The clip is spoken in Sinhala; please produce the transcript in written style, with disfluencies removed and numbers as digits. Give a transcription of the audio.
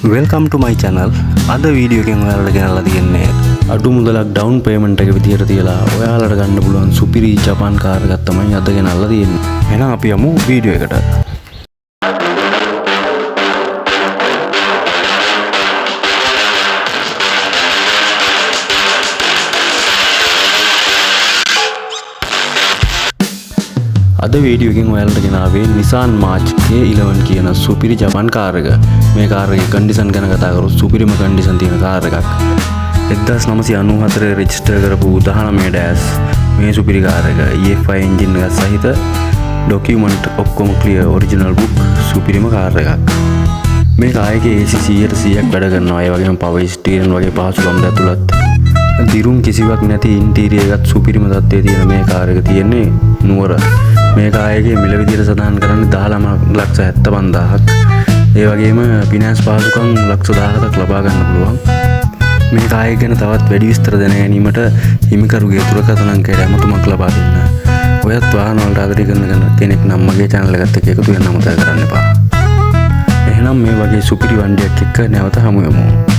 Welcome to my channel. අද වීඩියෝ එකෙන් ඔයාලට ගෙනල්ලා තියෙන්නේ අඩු මුදලක් ඩවුන් පේමන්ට් එක විදියට තියලා ඔයාලට ගන්න පුළුවන් සුපිරි ජපාන් කාර් එකක් තමයි අද ගෙනල්ලා තියෙන්නේ. එහෙනම් අපි යමු වීඩියෝ එකට. අද වීඩියෝ එකෙන් ඔයාලට ගෙනාවේ Nissan March K11 කියන සුපිරි ජපාන් කාර් එක. මේ කාර් එකේ කන්ඩිෂන් ගැන කතා කරොත් සුපිරිම කන්ඩිෂන් තියෙන කාර් එකක්. 1994 රෙජිස්ටර් කරපු 19 ඩෑෂ් මේ සුපිරි කාර් එක EFI එන්ජින් එකත් සහිත ඩොකියුමන්ට් ඔක්කොම ක්ලියර් ඔරිජිනල් බුක් සුපිරිම කාර් එකක්. මේ කාර් එකේ AC 100% වැඩ කරනවා. ඒ වගේම පවර් ස්ටීරින් වගේ පහසුකම් ඇතුළත් දිරුම් කිසිවක් නැති ඉන්ටීරියර් එකත් සුපිරිම තත්ත්වයේ තියෙන මේ කාර් එක තියෙන්නේ නුවර. මේ කාර් එකේ මිල විදියට සඳහන් කරන්නේ 19,75,000ක්. ඒ වගේම ෆිනෑන්ස් පහසුකම් 17,000ක් ලබා ගන්න පුළුවන්. මේ කාර් එක ගැන තවත් වැඩි විස්තර දැන ගැනීමට හිමිකරුගේ දුරකථන අංකයට ඇමතුමක් ලබා දෙන්න. ඔයත් වාහන වලට ආදරය කරන කෙනෙක් නම් මගේ channel එකත් එක්ක එකතු වෙන්න අමතක කරන්න එපා. එහෙනම් මේ වගේ සුපිරි වණ්ඩියක් එක්ක නැවත හමු වෙමු.